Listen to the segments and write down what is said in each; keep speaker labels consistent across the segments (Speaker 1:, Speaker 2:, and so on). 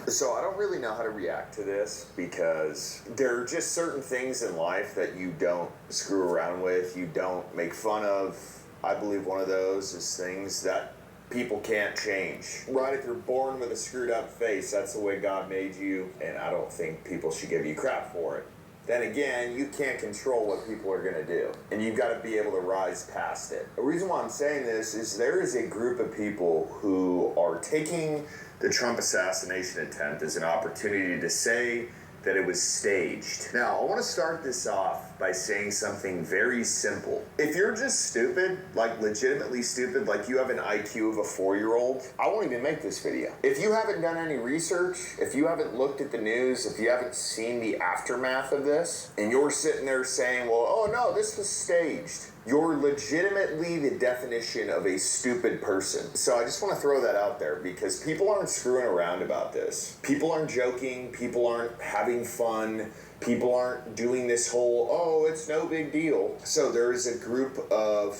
Speaker 1: So I don't really know how to react to this because there are just certain things in life that you don't screw around with, you don't make fun of. I believe one of those is things that people can't change. Right, if you're born with a screwed up face, that's the way God made you, and I don't think people should give you crap for it. Then again, you can't control what people are gonna do, and you've got to be able to rise past it. The reason why I'm saying this is there is a group of people who are taking the Trump assassination attempt as an opportunity to say that it was staged. Now, I want to start this off by saying something very simple. If you're just stupid, like legitimately stupid, like you have an IQ of a 4-year-old, I won't even make this video. If you haven't done any research, if you haven't looked at the news, if you haven't seen the aftermath of this, and you're sitting there saying, well, oh no, this was staged, you're legitimately the definition of a stupid person. So I just want to throw that out there because people aren't screwing around about this. People aren't joking. People aren't having fun. People aren't doing this whole, oh, it's no big deal. So there is a group of,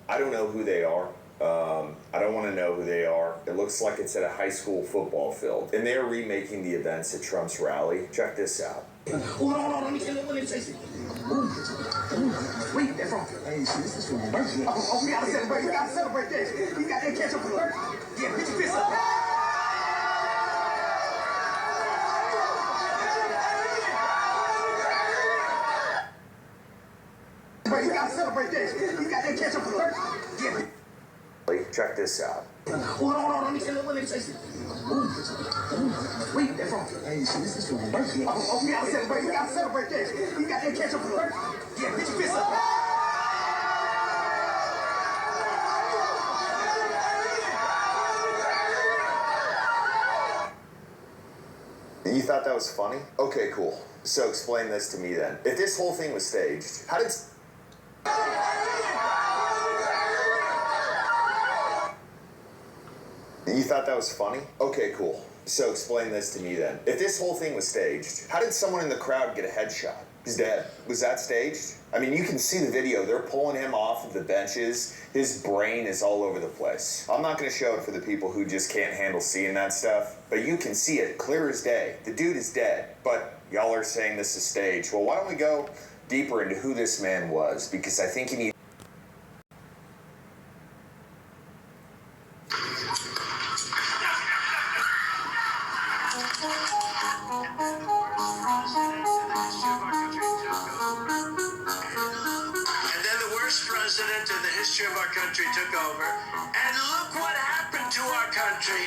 Speaker 1: I don't know who they are. I don't want to know who they are. It looks like it's at a high school football field. And they're remaking the events at Trump's rally. Check this out.
Speaker 2: Hold on, let me say something. Wait, that's wrong. Hey, see, this is for my birthday. Oh, we gotta celebrate this. We got to catch up for the birthday. Yeah, put your fist up. We gotta celebrate this. We got to catch up for the birthday. Yeah.
Speaker 1: Check this out.
Speaker 2: Hold on, let me say something. Wait, that's wrong. Hey, see, this is for my birthday. Oh, we gotta celebrate this. We got to catch up for the birthday. Yeah, put your fist up.
Speaker 1: You thought that was funny? Okay, cool. So explain this to me then. If this whole thing was staged, how did... You thought that was funny? Okay, cool. So explain this to me then. If this whole thing was staged, how did someone in the crowd get a headshot? He's dead. Was that staged? I mean, you can see the video. They're pulling him off of the benches. His brain is all over the place. I'm not going to show it for the people who just can't handle seeing that stuff, but you can see it clear as day. The dude is dead, but y'all are saying this is staged. Well, why don't we go deeper into who this man was? Because I think you need...
Speaker 3: President in the history of our country took over, and look what happened to our country.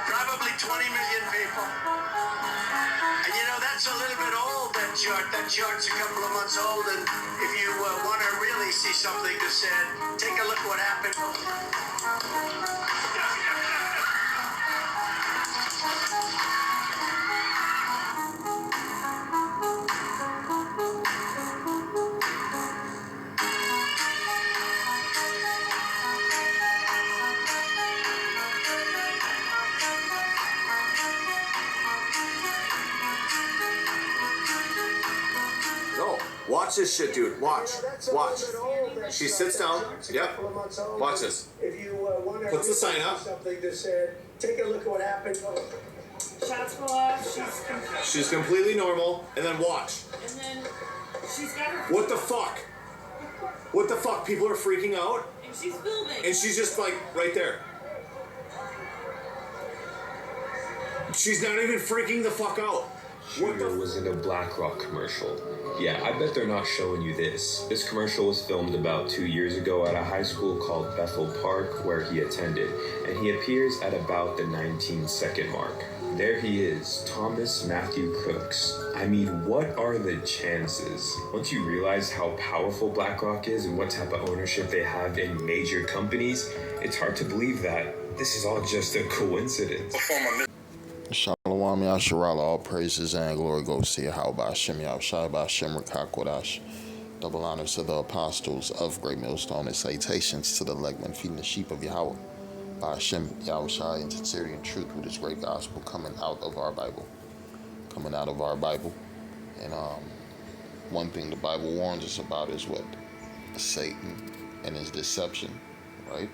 Speaker 3: Probably 20 million people. And you know, that's a little bit old, that chart. That chart's a couple of months old, and if you want to really see something to say, take a look what happened.
Speaker 1: Watch this shit, dude. Watch. She sits down. Yep. Watch this. Puts the sign up.
Speaker 3: Something to say. Take a look at what happened.
Speaker 4: Shots go off.
Speaker 1: She's completely normal. And then watch.
Speaker 4: And then she's got her.
Speaker 1: What the fuck? What the fuck? People are freaking out.
Speaker 4: And she's filming.
Speaker 1: And she's just like right there. She's not even freaking the fuck out.
Speaker 5: Shooter was in a BlackRock commercial. Yeah, I bet they're not showing you this. This commercial was filmed about 2 years ago at a high school called Bethel Park where he attended, and he appears at about the 19-second mark. There he is, Thomas Matthew Crooks. I mean, what are the chances? Once you realize how powerful BlackRock is and what type of ownership they have in major companies, it's hard to believe that this is all just a coincidence.
Speaker 6: Shalom Yasharala, all praises and glory goes to Yahweh Hashem Yahushai B'Hashem Rekakodash. Double honors to the apostles of Great Millstone and salutations to the legmen feeding the sheep of Yahweh B'Hashem Yahushai in sincerity and truth with this great gospel coming out of our Bible. And one thing the Bible warns us about is what? Satan and his deception, right?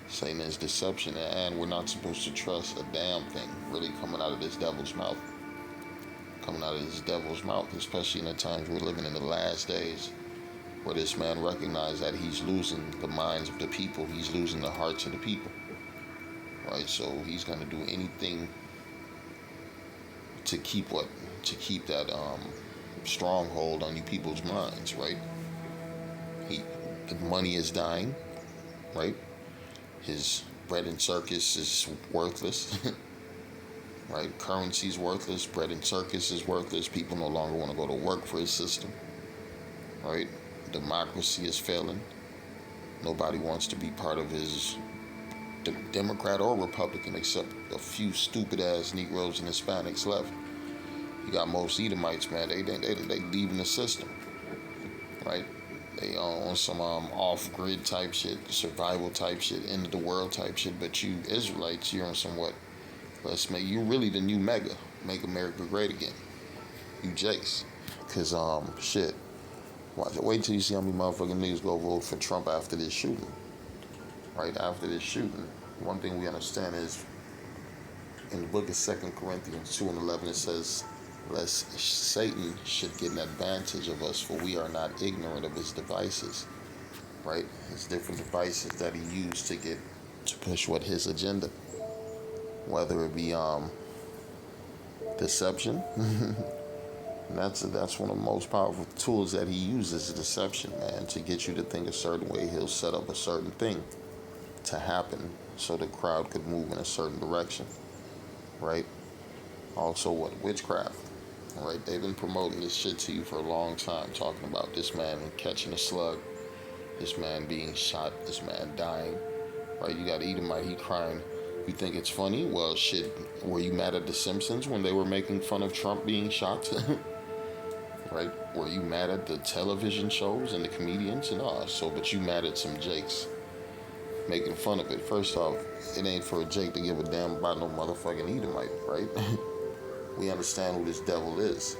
Speaker 6: Satan is deception, and we're not supposed to trust a damn thing really coming out of this devil's mouth. Coming out of this devil's mouth, especially in the times we're living in, the last days, where this man recognized that he's losing the minds of the people, he's losing the hearts of the people, right? So he's going to do anything to keep that stronghold on you people's minds, right? The money is dying, right? His bread and circus is worthless. Right? Currency is worthless. Bread and circus is worthless. People no longer want to go to work for his system. Right? Democracy is failing. Nobody wants to be part of his Democrat or Republican except a few stupid ass Negroes and Hispanics left. You got most Edomites, man. They leaving the system. Right? They on some off-grid type shit, survival type shit, end of the world type shit. But you Israelites, you're on some what? You really the new mega. Make America great again. You Jace. Cause shit. Wait till you see how many motherfucking niggas go vote for Trump after this shooting. Right after this shooting. One thing we understand is in the book of 2 Corinthians 2:11 it says, lest Satan should get an advantage of us, for we are not ignorant of his devices. Right? His different devices that he used to push what his agenda. Whether it be deception. That's one of the most powerful tools that he uses, is deception, man, to get you to think a certain way. He'll set up a certain thing to happen so the crowd could move in a certain direction, right? Also, witchcraft, right? They've been promoting this shit to you for a long time, talking about this man catching a slug, this man being shot, this man dying, right? You got Edomite, he crying. You think it's funny? Well, shit, were you mad at The Simpsons when they were making fun of Trump being shot? Right? Were you mad at the television shows and the comedians and all? But you mad at some Jakes making fun of it. First off, it ain't for a Jake to give a damn about no motherfucking Edomite, right? We understand who this devil is.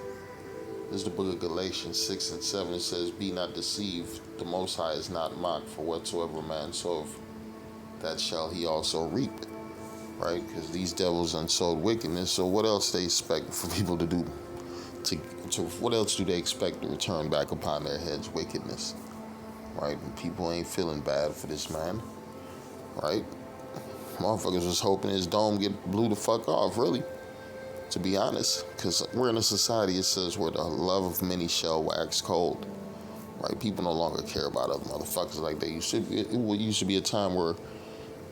Speaker 6: This is the book of Galatians 6:7. It says, be not deceived, the Most High is not mocked, for whatsoever man soweth, that shall he also reap. Right? Because these devils unsowed wickedness. So what else they expect for people to do? What else do they expect to return back upon their heads? Wickedness. Right? And people ain't feeling bad for this man. Right? Motherfuckers was hoping his dome blew the fuck off, really. To be honest. Because we're in a society, it says, where the love of many shall wax cold. Right? People no longer care about other motherfuckers like they used to. It used to be a time where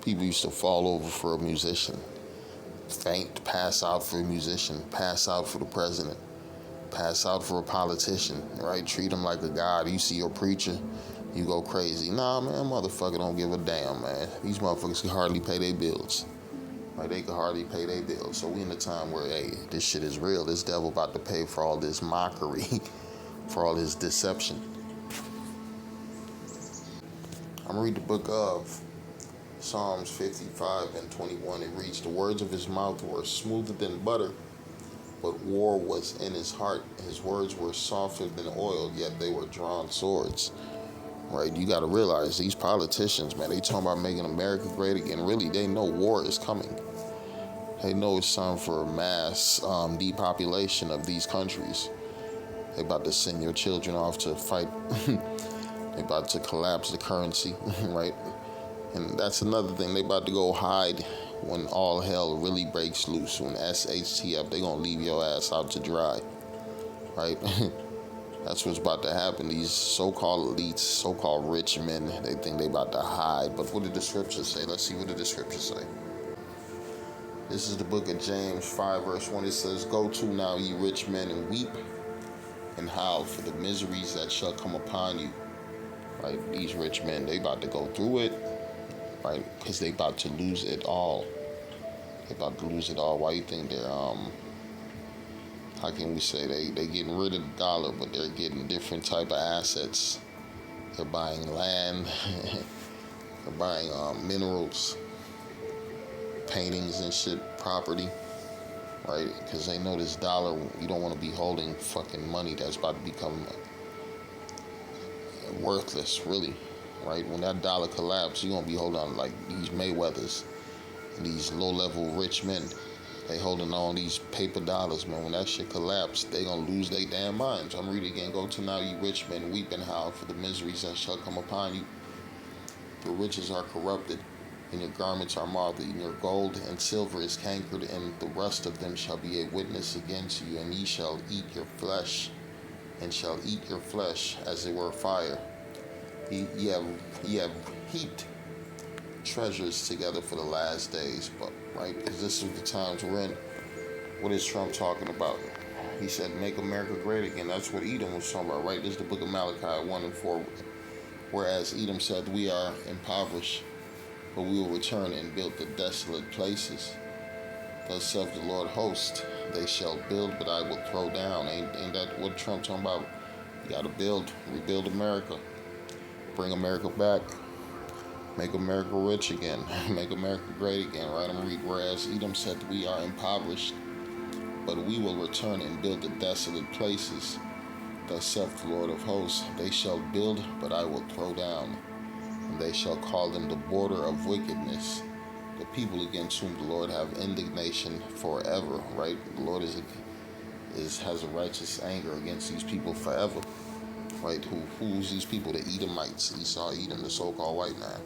Speaker 6: people used to fall over for a musician, faint, pass out for a musician, pass out for the president, pass out for a politician, right? Treat him like a god. You see your preacher, you go crazy. Nah, man, motherfucker don't give a damn, man. These motherfuckers can hardly pay their bills. Right? They can hardly pay their bills. So we in a time where, hey, this shit is real. This devil about to pay for all this mockery, for all his deception. I'm gonna read the book of Psalms 55:21. It reads, the words of his mouth were smoother than butter, but war was in his heart. His words were softer than oil, yet they were drawn swords. Right? You got to realize these politicians, man, they talking about making America great again. Really, they know war is coming. They know it's time for mass depopulation of these countries. They about to send your children off to fight. They about to collapse the currency, right? And that's another thing. They about to go hide when all hell really breaks loose. When SHTF, they gonna leave your ass out to dry, right? That's what's about to happen. These so-called elites, so-called rich men, they think they about to hide. But what did the scriptures say? Let's see what did the scriptures say. This is the book of James 5:1. It says, go to now, ye rich men, and weep and howl for the miseries that shall come upon you. Right? These rich men, they about to go through it. Right, because they about to lose it all. They about to lose it all. Why you think they're how can we say they getting rid of the dollar, but they're getting different type of assets. They're buying land, they're buying minerals, paintings and shit, property, right? Because they know this dollar, you don't want to be holding fucking money that's about to become worthless, really. right? When that dollar collapses, you're gonna be holding on like these Mayweathers and these low-level rich men. They holding on these paper dollars, man. When that shit collapse, they gonna lose their damn minds. I'm reading again. Go to now, you rich men, weep and howl for the miseries that shall come upon you. Your riches are corrupted, and your garments are moth and your gold and silver is cankered, and the rust of them shall be a witness against you, and ye shall eat your flesh, and shall eat your flesh as it were fire. Ye have heaped treasures together for the last days, but right, because this is the times we're in. What is Trump talking about? He said, make America great again. That's what Edom was talking about, right? This is the book of Malachi 1 and 4. Whereas Edom said, we are impoverished, but we will return and build the desolate places. Thus saith the Lord host, they shall build, but I will throw down. Ain't that what Trump talking about? You gotta build, rebuild America, bring America back, make America rich again, make America great again, right? I'm gonna read, whereas Edom said, we are impoverished, but we will return and build the desolate places. Thus saith the Lord of hosts, they shall build, but I will throw down, and they shall call them the border of wickedness, the people against whom the Lord have indignation forever, right? The Lord has a righteous anger against these people forever, right? Who's these people? The Edomites, Esau, Edom, the so-called white man.